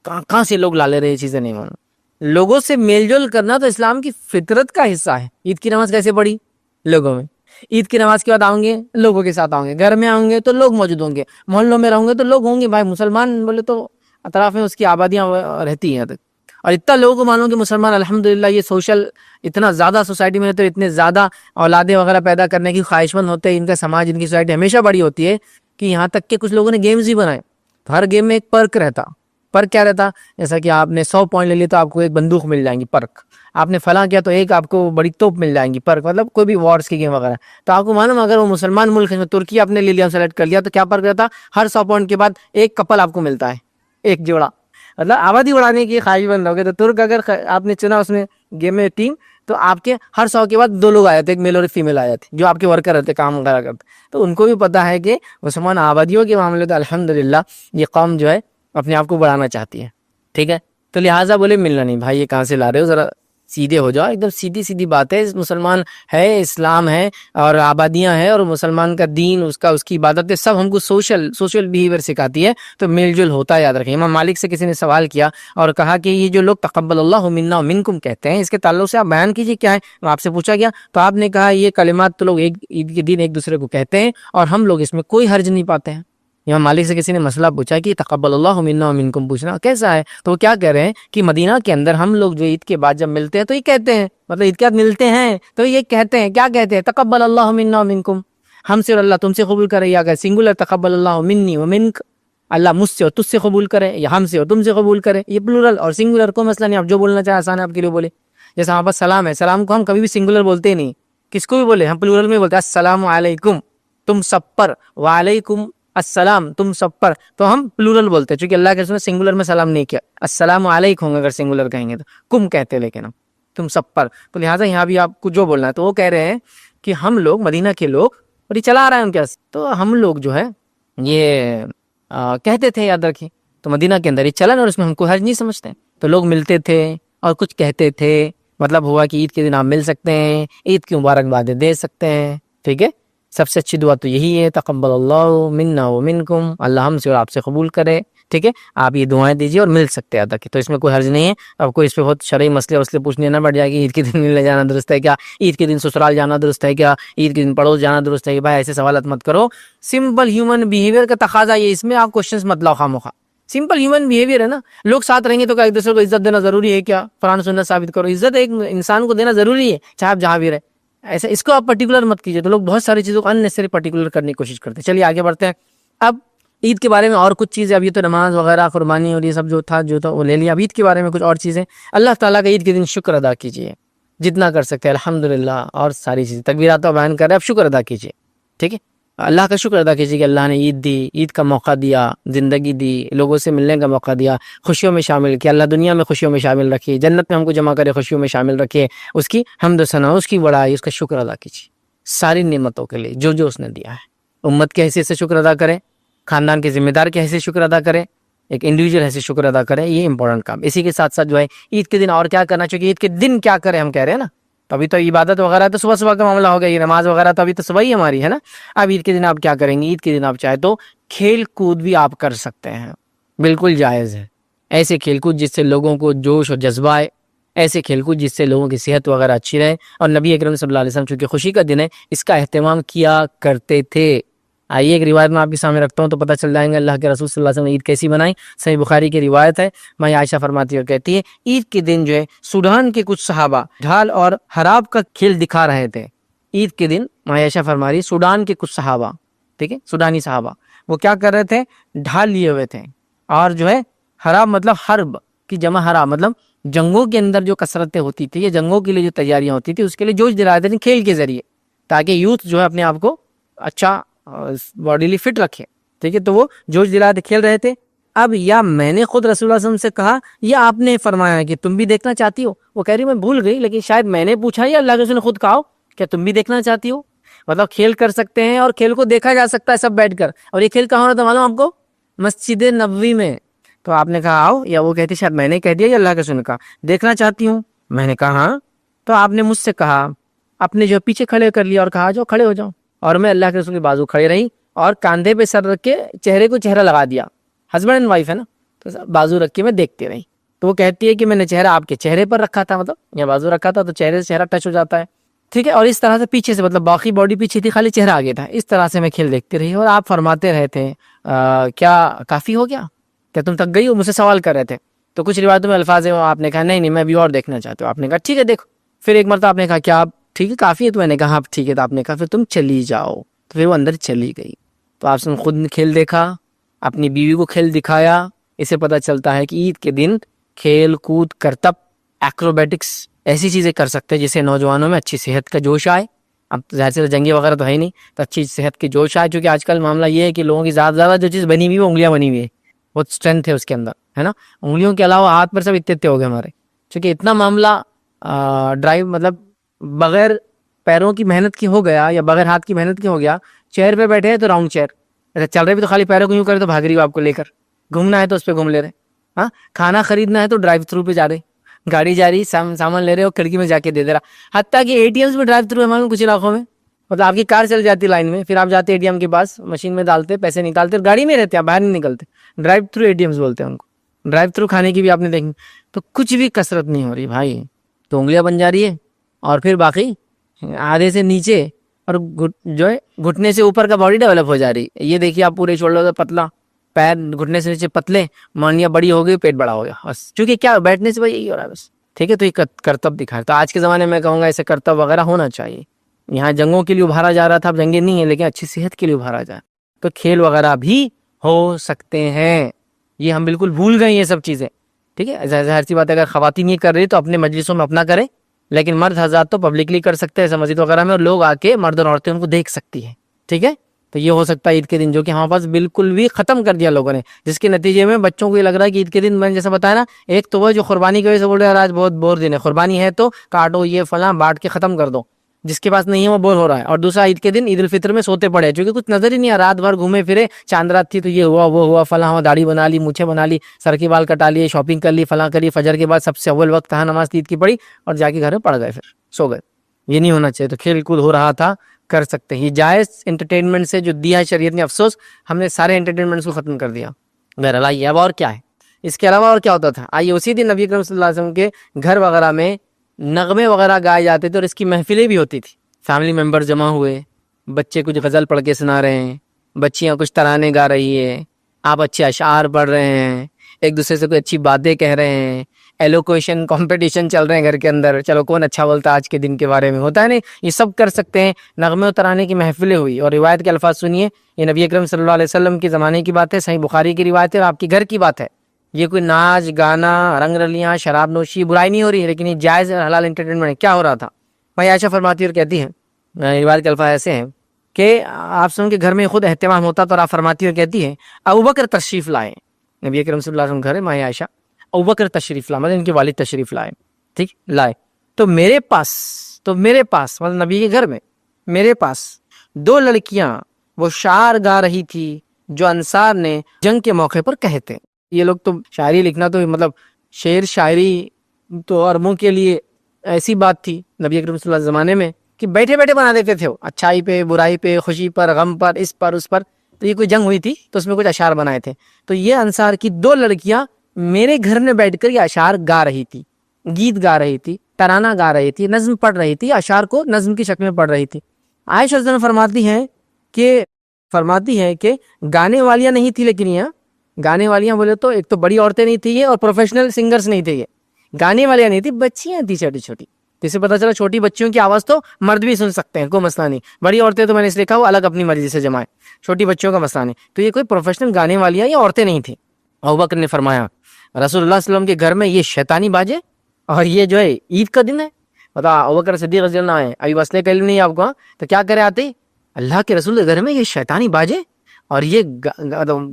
کہاں سے لوگ لا لے رہے ہیں یہ چیزیں نہیں معلوم. لوگوں سے میل جول کرنا تو اسلام کی فطرت کا حصہ ہے. عید کی نماز کیسے پڑھی؟ لوگوں میں. عید کی نماز کے بعد آؤں گے لوگوں کے ساتھ آؤں گے، گھر میں آؤں گے تو لوگ موجود ہوں گے، محلوں میں رہوں گے تو لوگ ہوں گے. بھائی مسلمان بولے تو اطراف میں اس کی آبادیاں رہتی ہیں. اور اتنا لوگوں کو معلوم کہ مسلمان الحمدللہ یہ سوشل اتنا زیادہ سوسائٹی میں رہتے، اتنے زیادہ اولادیں وغیرہ پیدا کرنے کی خواہش مند ہوتے ہیں. ان کا سماج، ان کی سوسائٹی ہمیشہ بڑی ہوتی ہے کہ یہاں تک کہ کچھ لوگوں نے گیمز بھی بنائے. تو ہر گیم میں ایک پرک رہتا. پرک کیا رہتا؟ جیسا کہ آپ نے 100 پوائنٹ لے لیے تو آپ کو ایک بندوق مل جائیں گی، پرک. آپ نے فلاں کیا تو ایک آپ کو بڑی توپ مل جائیں گی، پرک. مطلب کوئی بھی وارز کی گیم وغیرہ. تو آپ کو معلوم اگر وہ مسلمان ملک ہے، ترکی آپ نے لے لیا، سلیکٹ کر لیا، تو کیا پرک رہتا؟ ہر 100 پوائنٹ کے بعد ایک کپل آپ کو ملتا ہے، ایک جوڑا. مطلب آبادی اڑانے کی خواہش مند ہوگے تو ترک اگر آپ نے چنا اس میں گیم میں ٹیم، تو آپ کے ہر 100 کے بعد 2 لوگ آ جاتے، ایک میل اور ایک فیمیل آ جاتے جو آپ کے ورکر رہتے، کام وغیرہ کرتے. تو ان کو بھی پتا ہے کہ مسلمان آبادیوں کے معاملے تو الحمدللہ یہ قوم جو ہے اپنے آپ کو بڑھانا چاہتی ہے. ٹھیک ہے، تو لہٰذا بولے ملنا نہیں. بھائی یہ کہاں سے لا رہے ہو؟ ذرا سیدھے ہو جاؤ. ایک دم سیدھی سیدھی بات ہے. مسلمان ہے، اسلام ہے اور آبادیاں ہیں، اور مسلمان کا دین، اس کی عبادت سب ہم کو سوشل بیہیویئر سکھاتی ہے. تو میل جول ہوتا ہے، یاد رکھیں. امام مالک سے کسی نے سوال کیا اور کہا کہ یہ جو لوگ تقبل اللہ منا ومنکم کہتے ہیں، اس کے تعلق سے آپ بیان کیجیے کیا ہے. آپ سے پوچھا گیا تو آپ نے کہا یہ کلمات تو لوگ عید کے دن ایک دوسرے کو کہتے ہیں اور ہم لوگ اس میں کوئی حرج نہیں پاتے ہیں. امام مالک سے کسی نے مسئلہ پوچھا کہ تقبل اللہ منا ومنکم پوچھنا کیسا ہے، تو وہ کیا کہہ رہے ہیں کہ مدینہ کے اندر ہم لوگ جو عید کے بعد جب ملتے ہیں تو یہ کہتے ہیں، مطلب عید کے بعد ملتے ہیں تو یہ کہتے ہیں، کیا کہتے ہیں؟ تقبل اللہ منا ومنکم، ہم سے اور اللہ تم سے قبول کرے. یا اگر سنگولر تقبل اللہ منی ومنک، اللہ مجھ سے اور تجھ سے قبول کرے، یا ہم سے اور تم سے قبول کرے. یہ پلورل اور سنگولر کو مسئلہ نہیں، آپ جو بولنا چاہیں آسان ہے آپ کے لیے بولے. جیسا ہمارے پاس سلام ہے، سلام کو ہم کبھی بھی سنگولر بولتے ہی نہیں، کس کو بھی بولے ہم پلورل میں بولتے ہیں، السلام علیکم تم سب پر، وعلیکم السلام تم سب پر. تو ہم پلورل بولتے ہیں، چونکہ اللہ کے رسول نے سنگولر میں سلام نہیں کیا. السلام علیکم اگر سنگولر کہیں گے تو کم کہتے، لیکن ہم تم سب پر. تو لہٰذا یہاں بھی آپ کو جو بولنا ہے. تو وہ کہہ رہے ہیں کہ ہم لوگ مدینہ کے لوگ، اور یہ چلا آ رہا ہے ان کے پاس، تو ہم لوگ جو ہے یہ کہتے تھے، یاد رکھیں. تو مدینہ کے اندر یہ چلن اور اس میں ہم کو حرج نہیں سمجھتے. تو لوگ ملتے تھے اور کچھ کہتے تھے. مطلب ہوا کہ عید کے دن آپ مل سکتے ہیں، عید کی مبارکبادیں دے سکتے ہیں. ٹھیک ہے، سب سے اچھی دعا تو یہی ہے، تقبل اللہ منا ومنکم، اللہ ہم سے اور آپ سے قبول کرے. ٹھیک ہے، آپ یہ دعائیں دیجیے اور مل سکتے ہیں. تو اس میں کوئی حرج نہیں ہے. اب کوئی اس پہ بہت شرعی مسئلے پوچھنے نہ بڑھ جائے گی، عید کے دن ملنے جانا درست ہے کیا، عید کے دن سسرال جانا درست ہے کیا، عید کے دن پڑوس جانا درست ہے کہ. بھائی ایسے سوالات مت کرو. سمپل ہیومن بیہیویئر کا تقاضا یہ، اس میں آپ کوشچنز مت لاؤ خواہ. سمپل ہیومن بیہیویئر ہے نا. لوگ ساتھ رہیں گے تو کیا ایک دوسرے کو عزت دینا ضروری ہے کیا؟ قرآن سنت ثابت کرو. عزت ایک انسان کو دینا ضروری ہے چاہے آپ جہاں بھی رہے. ایسا اس کو آپ پرٹیکولر مت کیجیے. تو لوگ بہت ساری چیزوں کو اننیسری پرٹیکولر کرنے کی کوشش کرتے ہیں. چلیے آگے بڑھتے ہیں. اب عید کے بارے میں اور کچھ چیزیں، اب یہ تو نماز وغیرہ، قربانی اور یہ سب جو تھا وہ لے لیا. اب عید کے بارے میں کچھ اور چیزیں. اللہ تعالیٰ کا عید کے دن شکر ادا کیجیے جتنا کر سکتے ہیں، الحمدللہ. اور ساری چیزیں تکبیرات بیان کر رہے ہیں، اب شکر ادا کیجیے. ٹھیک ہے، اللہ کا شکر ادا کیجیے کہ اللہ نے عید دی، عید کا موقع دیا، زندگی دی، لوگوں سے ملنے کا موقع دیا، خوشیوں میں شامل کیا، اللہ دنیا میں خوشیوں میں شامل رکھے، جنت میں ہم کو جمع کرے، خوشیوں میں شامل رکھے، اس کی حمد و ثنا، اس کی بڑائی، اس کا شکر ادا کیجیے ساری نعمتوں کے لیے جو اس نے دیا ہے۔ امت کے حیثیت سے شکر ادا کریں، خاندان کے ذمہ دار کے حیثیت سے شکر ادا کریں، ایک انڈیویجول حیثیت سے شکر ادا کریں، یہ امپورٹنٹ کام۔ اسی کے ساتھ ساتھ جو ہے عید کے دن اور کیا کرنا چاہیے، عید کے دن کیا کریں ہم کہہ رہے ہیں نا، تو ابھی تو عبادت وغیرہ تو صبح صبح کا معاملہ ہو گیا، یہ نماز وغیرہ تو ابھی تو صبح ہی ہماری ہے نا۔ اب عید کے دن آپ کیا کریں گے، عید کے دن آپ چاہے تو کھیل کود بھی آپ کر سکتے ہیں، بالکل جائز ہے۔ ایسے کھیل کود جس سے لوگوں کو جوش اور جذبہ آئے، ایسے کھیل کود جس سے لوگوں کی صحت وغیرہ اچھی رہے، اور نبی اکرم صلی اللہ علیہ وسلم چونکہ خوشی کا دن ہے اس کا اہتمام کیا کرتے تھے۔ آئیے ایک روایت میں آپ کے سامنے رکھتا ہوں تو پتہ چل جائیں گے اللہ کے رسول صلی اللہ علیہ وسلم نے عید کیسی بنائی۔ صحیح بخاری کی روایت ہے، ماں عائشہ فرماتی ہے، کہتی ہے عید کے دن جو ہے سوڈان کے کچھ صحابہ ڈھال اور حراب کا کھیل دکھا رہے تھے۔ عید کے دن ماں عائشہ فرما رہی سوڈان کے کچھ صحابہ، ٹھیک ہے، سوڈانی صحابہ، وہ کیا کر رہے تھے، ڈھال لیے ہوئے تھے، اور جو ہے حراب مطلب حرب کی جمع، حراب مطلب جنگوں کے اندر جو کثرتیں ہوتی تھی یا جنگوں کے لیے جو تیاریاں ہوتی تھی اس کے لیے جوش دلا رہے تھے کھیل کے ذریعے، تاکہ یوتھ جو ہے اپنے آپ کو اچھا باڈیلی فٹ رکھے، ٹھیک ہے، تو وہ جوش دلا کے کھیل رہے تھے۔ اب یا میں نے خود رسول اللہ صلی اللہ علیہ وسلم سے کہا یا آپ نے فرمایا کہ تم بھی دیکھنا چاہتی ہو، وہ کہہ رہی میں بھول گئی، لیکن شاید میں نے پوچھا یا اللہ کے رسول نے خود کہا ہو کیا تم بھی دیکھنا چاہتی ہو، مطلب کھیل کر سکتے ہیں اور کھیل کو دیکھا جا سکتا ہے سب بیٹھ کر۔ اور یہ کھیل کہاں ہونا تھا معلوم آپ کو، مسجد نبوی میں۔ تو آپ نے کہا آؤ، یا وہ کہتی شاید میں نے کہہ دیا یا اللہ کے رسول نے کہا دیکھنا چاہتی ہوں، میں نے کہا ہاں، تو آپ نے مجھ سے کہا، اپنے جو پیچھے کھڑے کر لیا اور کہا جو کھڑے ہو جاؤ، اور میں اللہ کے رسول کے بازو کھڑے رہی اور کاندھے پہ سر رکھ کے چہرے کو چہرہ لگا دیا، ہسبینڈ اینڈ وائف ہے نا، تو بازو رکھ کے میں دیکھتی رہی۔ تو وہ کہتی ہے کہ میں نے چہرہ آپ کے چہرے پر رکھا تھا، مطلب یا بازو رکھا تھا تو چہرے سے چہرہ ٹچ ہو جاتا ہے، ٹھیک ہے، اور اس طرح سے پیچھے سے مطلب باقی باڈی پیچھے تھی، خالی چہرہ آگے تھا، اس طرح سے میں کھیل دیکھتی رہی۔ اور آپ فرماتے رہے تھے کیا کافی ہو گیا، کیا تم تک گئی ہو، مجھ سے سوال کر رہے تھے۔ تو کچھ روایتوں میں الفاظ ہیں، آپ نے کہا نہیں میں بھی اور دیکھنا چاہتا ہوں، آپ نے کہا ٹھیک ہے دیکھو۔ پھر ایک مرتبہ آپ نے کہا کیا آپ ٹھیک ہے کافی ہے، تو میں نے کہا ٹھیک ہے، تو آپ نے کہا پھر تم چلی جاؤ، تو پھر وہ اندر چلی گئی۔ تو آپ نے خود کھیل دیکھا، اپنی بیوی کو کھیل دکھایا۔ اسے پتہ چلتا ہے کہ عید کے دن کھیل کود کرتب ایکروبیٹکس ایسی چیزیں کر سکتے ہیں جس سے نوجوانوں میں اچھی صحت کا جوش آئے۔ اب ظاہر سے جنگی وغیرہ تو ہے ہی نہیں، تو اچھی صحت کی جوش آئے، کیونکہ آج کل معاملہ یہ ہے کہ لوگوں کی زیادہ جو چیز بنی ہوئی ہے وہ انگلیاں بنی ہوئی ہے، بہت اسٹرینتھ ہے اس کے اندر، ہے نا، انگلیوں کے علاوہ ہاتھ پر سب اتنے ہو گئے ہمارے، چونکہ اتنا معاملہ ڈرائیو مطلب بغیر پیروں کی محنت کی ہو گیا یا بغیر ہاتھ کی محنت کی ہو گیا۔ چیئر پہ بیٹھے ہیں تو راؤنڈ چیئر، اچھا چل رہے بھی تو خالی پیروں کو یوں کرے تو بھاگ رہی ہو آپ کو لے کر، گھومنا ہے تو اس پہ گھوم لے رہے، ہاں کھانا خریدنا ہے تو ڈرائیو تھرو پہ جا رہے، گاڑی جا رہی سامان لے رہے ہو کھڑکی میں جا کے دے دے رہا، حتیٰ کہ اے ٹی ایمز میں ڈرائیو تھرو ہے ہمارے کچھ علاقوں میں، مطلب آپ کی کار چل جاتی لائن میں، پھر آپ جاتے اے ٹی ایم کے پاس، مشین میں ڈالتے پیسے نکالتے، گاڑی میں رہتے آپ باہر نہیں نکلتے، drive through ATMs بولتے ہیں ان کو، ڈرائیو تھرو کھانے کی بھی آپ نے دیکھی، تو کچھ بھی کسرت نہیں ہو رہی بھائی، تو انگلیاں بن جا رہی ہے، اور پھر باقی آدھے سے نیچے اور جو ہے گھٹنے سے اوپر کا باڈی ڈیولپ ہو جا رہی ہے۔ یہ دیکھیے آپ پورے شولڈر سے پتلا، پیر گھٹنے سے نیچے پتلے، مانیاں بڑی ہو گئی، پیٹ بڑا ہو گیا، بس چونکہ کیا بیٹھنے سے بھائی یہی ہو رہا ہے بس، ٹھیک ہے، تو یہ کرتب دکھائے۔ تو آج کے زمانے میں کہوں گا ایسے کرتب وغیرہ ہونا چاہیے۔ یہاں جنگوں کے لیے ابھارا جا رہا تھا، اب جنگیں نہیں ہیں لیکن اچھی صحت کے لیے ابھارا جائے، تو کھیل وغیرہ بھی ہو سکتے ہیں، یہ ہم بالکل بھول گئے یہ سب چیزیں، ٹھیک ہے۔ ظاہر سی بات ہے اگر خواتین یہ کر رہی تو اپنے مجلسوں میں اپنا کریں، لیکن مرد حضرات تو پبلکلی کر سکتے ہیں ایسا مسجد وغیرہ میں، اور لوگ آ کے مرد اور عورتیں ان کو دیکھ سکتی ہیں، ٹھیک ہے۔ تو یہ ہو سکتا ہے عید کے دن، جو کہ ہمارے پاس بالکل بھی ختم کر دیا لوگوں نے، جس کے نتیجے میں بچوں کو یہ لگ رہا ہے کہ عید کے دن میں نے جیسا بتایا نا، ایک تو وہ جو قربانی کی وجہ سے بول رہے ہیں آج بہت بور دن ہے، قربانی ہے تو کاٹو یہ فلاں بانٹ کے ختم کر دو، جس کے پاس نہیں ہے وہ بور ہو رہا ہے، اور دوسرا عید کے دن عید الفطر میں سوتے پڑے، چونکہ کچھ نظر ہی نہیں آ، رات بھر گھومے پھرے، چاند رات تھی تو یہ ہوا وہ ہوا، فلاں ہوا، داڑھی بنا لی، مونچھیں بنا لی، سر کے بال کٹا لیے، شاپنگ کر لی، فلاں کر لی، فجر کے بعد سب سے اول وقت تھا نماز عید کی پڑھی اور جا کے گھر میں پڑ گئے، پھر سو گئے۔ یہ نہیں ہونا چاہیے۔ تو کھیل کود ہو رہا تھا، کر سکتے ہیں، یہ جائز انٹرٹینمنٹ سے جو دیا ہے شریعت نے، افسوس ہم نے سارے انٹرٹینمنٹ کو ختم کر دیا۔ بہرحال آئیے اب اور کیا ہے، اس کے علاوہ اور کیا ہوتا تھا، آئیے اسی دن نبی اکرم صلی اللہ علیہ وسلم کے گھر وغیرہ میں نغمے وغیرہ گائے جاتے تھے، اور اس کی محفلیں بھی ہوتی تھی، فیملی ممبر جمع ہوئے، بچے کچھ غزل پڑھ کے سنا رہے ہیں، بچیاں کچھ ترانے گا رہی ہے، آپ اچھے اشعار پڑھ رہے ہیں، ایک دوسرے سے کوئی اچھی باتیں کہہ رہے ہیں، ایلوکویشن کمپٹیشن چل رہے ہیں گھر کے اندر، چلو کون اچھا بولتا آج کے دن کے بارے میں، ہوتا ہے نہیں، یہ سب کر سکتے ہیں۔ نغمے و ترانے کی محفلیں ہوئی، اور روایت کے الفاظ سنیے، یہ نبی اکرم صلی اللہ علیہ وسلم کے زمانے کی بات ہے، صحیح بخاری کی روایت ہے، اور آپ کے گھر کی بات ہے، یہ کوئی ناچ گانا رنگ رلیاں شراب نوشی برائی نہیں ہو رہی ہے، لیکن یہ جائز اور حلال انٹرٹینمنٹ ہے۔ کیا ہو رہا تھا، میں عائشہ فرماتی اور کہتی ہیں، روایت کے الفاظ ایسے ہیں کہ آپ سن کے گھر میں خود اہتمام ہوتا تو آپ فرماتی اور کہتی ہے ابوبکر تشریف لائے. نبی اکرم صلی اللہ علیہ وسلم گھر ہے, ماں عائشہ ابوبکر تشریف لائے, مطلب ان کے والد تشریف لائے, ٹھیک لائے. تو میرے پاس مطلب نبی کے گھر میں میرے پاس 2 لڑکیاں وہ شعر گا رہی تھی جو انصار نے جنگ کے موقع پر کہے تھے. یہ لوگ تو شاعری لکھنا تو مطلب شعر شاعری تو عربوں کے لیے ایسی بات تھی نبی اکرم صلی اللہ علیہ وسلم زمانے میں کہ بیٹھے بیٹھے بنا دیتے تھے, وہ اچھائی پہ برائی پہ خوشی پر غم پر اس پر اس پر. تو یہ کوئی جنگ ہوئی تھی تو اس میں کچھ اشعار بنائے تھے. تو یہ انصار کی 2 لڑکیاں میرے گھر میں بیٹھ کر یہ اشعار گا رہی تھی, گیت گا رہی تھی, ترانہ گا رہی تھی, نظم پڑھ رہی تھی, اشعار کو نظم کی شکل میں پڑھ رہی تھی. عائشہ رضی اللہ عنہا فرماتی ہیں کہ گانے والیاں نہیں تھی, لیکن یہاں گانے والیاں بولے تو ایک تو بڑی عورتیں نہیں تھی یہ, اور پروفیشنل سنگرز نہیں تھے یہ. گانے والیاں نہیں تھی, بچیاں تھی چھوٹی چھوٹی. جسے پتا چلا چھوٹی بچیوں کی آواز تو مرد بھی سن سکتے ہیں, کوئی مسئلہ نہیں. بڑی عورتیں تو میں نے اس لیے کہا وہ الگ اپنی مرضی سے جمائیں, چھوٹی بچیوں کا مسئلہ نہیں. تو یہ کوئی پروفیشنل گانے والیاں یا عورتیں نہیں تھیں. ابوبکر نے فرمایا رسول اللہ صلی اللہ علیہ وسلم کے گھر میں یہ شیطانی باجے اور یہ جو ہے عید کا دن ہے. بتا ابوبکر صدیق رضی اللہ عنہ ہے, ابھی مسئلے کا علم نہیں ہے آپ کو, تو کیا کرے آتے اللہ کے رسول کے گھر میں یہ شیطانی باجے اور یہ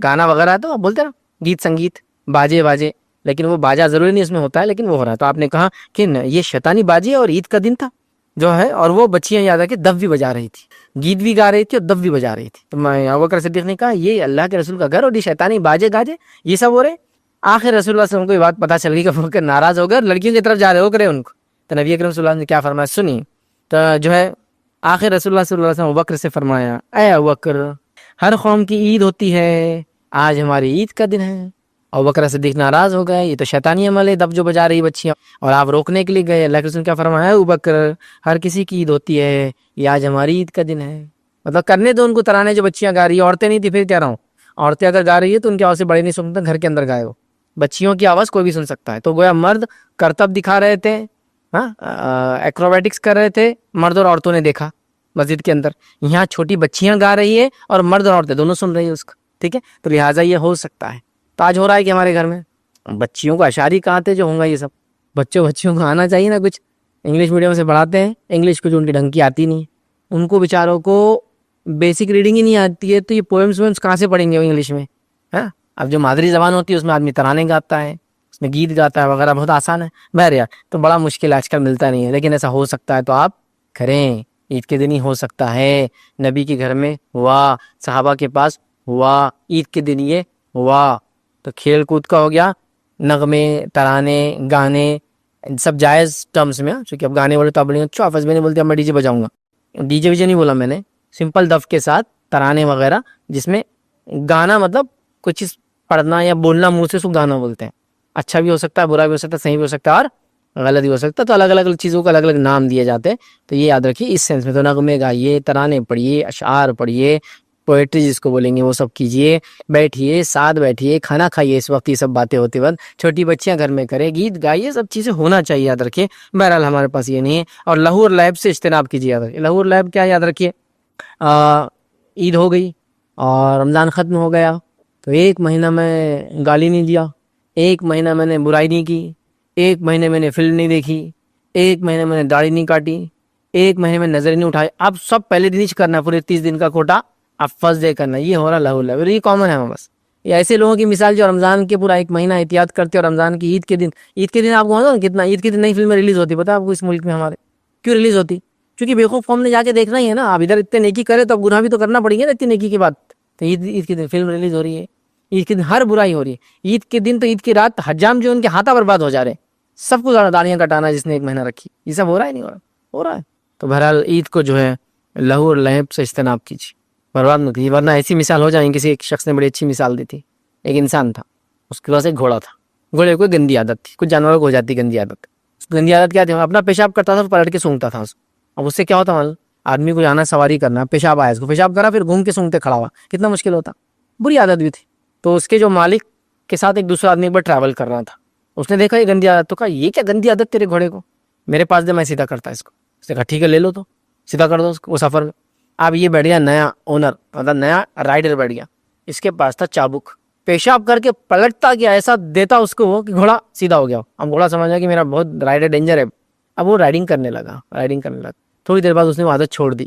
گانا وغیرہ ہے, تو آپ بولتے نا گیت سنگیت باجے, لیکن وہ باجا ضروری نہیں اس میں ہوتا ہے, لیکن وہ ہو رہا ہے. تو آپ نے کہا کہ یہ شیطانی باجے اور عید کا دن تھا جو ہے, اور وہ بچیاں یاد ہے کہ دف بھی بجا رہی تھی, گیت بھی گا رہی تھی اور دف بھی بجا رہی تھی. تو میں ابوبکر صدیق نے کہا یہ اللہ کے رسول کا گھر اور یہ شیطانی باجے گاجے یہ سب ہو رہے. آخر رسول اللہ صلی اللہ علیہ وسلم کو یہ بات پتا چل گئی کہ ابوبکر ناراض ہو گئے اور لڑکیوں کی طرف جا رہے ہو کرے ان کو. تو نبی اکرم صلی اللہ علیہ وسلم نے کیا فرمایا سنی. تو جو ہے آخر رسول اللہ صلی اللہ علیہ وسلم ابوبکر سے فرمایا اے ابوبکر ہر قوم کی عید ہوتی ہے, آج ہماری عید کا دن ہے. ابوبکر صدیق ناراض ہو گئے, یہ تو شیطانی عمل ہے دف جو بجا رہی بچیاں, اور آپ روکنے کے لیے گئے. اللہ کے رسول کیا فرمایا ابوبکر ہر کسی کی عید ہوتی ہے, یہ آج ہماری عید کا دن ہے. مطلب کرنے دو ان کو ترانے جو بچیاں گا رہی ہیں, عورتیں نہیں تھی. پھر کہہ رہا ہوں عورتیں اگر گا رہی ہے تو ان کی آواز سے بڑے نہیں سنتا, گھر کے اندر گائے ہو, بچیوں کی آواز کوئی بھی سن سکتا ہے. تو گویا مرد کرتب دکھا رہے تھے, ایکروبیٹکس کر رہے تھے, مرد اور عورتوں نے دیکھا مسجد کے اندر. یہاں چھوٹی بچیاں گا رہی ہے اور مرد اور عورتیں دونوں سن رہی ہے اس کو, ٹھیک ہے. تو لہٰذا یہ ہو سکتا ہے. تو آج ہو رہا ہے کہ ہمارے گھر میں بچیوں کو اشعاری کہاں تھے جو ہوں گا یہ سب. بچیوں کو آنا چاہیے نا, کچھ انگلش میڈیم سے پڑھاتے ہیں, انگلش کچھ ان کی ڈھنگ کی آتی نہیں, ان کو بیچاروں کو بیسک ریڈنگ ہی نہیں آتی ہے. تو یہ پوئمس ووئمس کہاں سے پڑھیں گے وہ انگلش میں. اب جو مادری زبان ہوتی ہے اس میں آدمی ترانے گاتا ہے, اس میں گیت گاتا ہے وغیرہ, بہت آسان ہے. بہر یار تو بڑا مشکل آج کل ملتا نہیں ہے, لیکن ایسا ہو سکتا ہے تو آپ کریں. عید کے دن ہی ہو سکتا ہے. نبی کے گھر میں ہوا, صحابہ کے پاس ہوا, عید کے دن یہ ہوا. تو کھیل کود کا ہو گیا, نغمے ترانے گانے سب جائز ٹرمز میں, چونکہ اب گانے والے تو اب اچھا آفس میں نہیں بولتے اب میں ڈی جے بجاؤں گا. ڈی جے ویجے نہیں بولا میں نے, سمپل دف کے ساتھ ترانے وغیرہ, جس میں گانا مطلب کچھ چیز پڑھنا یا بولنا منہ سے, سو گانا بولتے ہیں. اچھا بھی ہو سکتا ہے, برا بھی ہو سکتا ہے, صحیح بھی ہو سکتا ہے اور غلط بھی ہو سکتا ہے. تو الگ الگ چیزوں کو الگ الگ نام دیے جاتے ہیں. تو یہ یاد رکھیے اس سینس میں. تو نغمے گائیے, ترانے پڑھیے, اشعار پڑھیے, پوئٹری جس کو بولیں گے وہ سب کیجیے, بیٹھیے ساتھ بیٹھیے, کھانا کھائیے. اس وقت یہ سب باتیں ہوتی وقت چھوٹی بچیاں گھر میں کرے, گیت گائیے, سب چیزیں ہونا چاہیے, یاد رکھیے. بہرحال ہمارے پاس یہ نہیں ہے. اور لہو اور لعب سے اجتناب کیجیے, یاد رکھیے. لہو اور لعب کیا یاد رکھیے, عید ہو گئی اور رمضان ختم ہو گیا, تو 1 مہینہ میں گالی نہیں دیا, 1 مہینہ میں نے برائی نہیں کی, 1 مہینے میں نے فلم نہیں دیکھی, 1 مہینے میں نے داڑھی نہیں کاٹی, 1 مہینے میں نظر نہیں اٹھائی. اب سب پہلے دن ہی کرنا ہے, پورے 30 دن کا کوٹا اب فرسٹ ڈے کرنا. یہ ہو رہا لہو لعب, یہ کامن ہے بس. یہ ایسے لوگوں کی مثال جو رمضان کے پورا 1 مہینہ احتیاط کرتے, اور رمضان کی عید کے دن آپ کو کتنا عید کے دن نئی فلمیں ریلیز ہوتی, پتا ہے آپ کو اس ملک میں ہمارے کیوں ریلیز ہوتی؟ کیونکہ بیوقوف قوم نے جا کے دیکھنا ہی ہے نا. آپ ادھر اتنے نیکی کرے تو اب گناہ بھی تو کرنا پڑیں گے نا, اتنی نیکی کے بعد. تو عید کے دن فلم ریلیز ہو رہی ہے, عید کے دن ہر برائی ہو رہی ہے. عید کے دن تو عید کی رات حجام جو ان کے ہاتھا برباد ہو جا رہے, سب کو زیادہ داڑیاں کٹانا جس نے 1 مہینہ رکھی. یہ سب ہو رہا ہے نہیں ہو رہا ہے. تو بہرحال عید کو جو ہے لہو اور لعب سے اجتناب کیجیے, برباد مت کیجیے, ورنہ ایسی مثال ہو جائیں. کسی ایک شخص نے بڑی اچھی مثال دی تھی. ایک انسان تھا, اس کے پاس ایک گھوڑا تھا. گھوڑے کو گندی عادت تھی, کچھ جانوروں کو ہو جاتی گندی عادت. گندی عادت کیا تھی, اپنا پیشاب کرتا تھا, پلٹ کے سونگتا تھا. اب اس سے کیا ہوتا ہے, آدمی کو جانا سواری کرنا, پیشاب آیا, اس کو پیشاب کرا, پھر گھوم کے سونگتے کھڑا ہوا, کتنا مشکل ہوتا. بری عادت بھی تھی. تو اس کے جو مالک کے ساتھ ایک دوسرا آدمی ایک بار ٹریول کر رہا تھا, اس نے دیکھا یہ گندی عادت, تو کہا یہ کیا گندی عادت تیرے گھوڑے کو, میرے پاس دے, میں سیدھا کرتا اس کو. اس نے کہا ٹھیک ہے لے لو, تو سیدھا کر دو اس کو. وہ سفر میں اب یہ بیٹھ گیا نیا اونر, مطلب نیا رائڈر بیٹھ گیا. اس کے پاس تھا چابک, پیشاب کر کے پلٹتا گیا, ایسا دیتا اس کو وہ کہ گھوڑا سیدھا ہو گیا. اب گھوڑا سمجھا کہ میرا بہت رائڈر ڈینجر ہے. اب وہ رائڈنگ کرنے لگا. تھوڑی دیر بعد اس نے وہ عادت چھوڑ دی.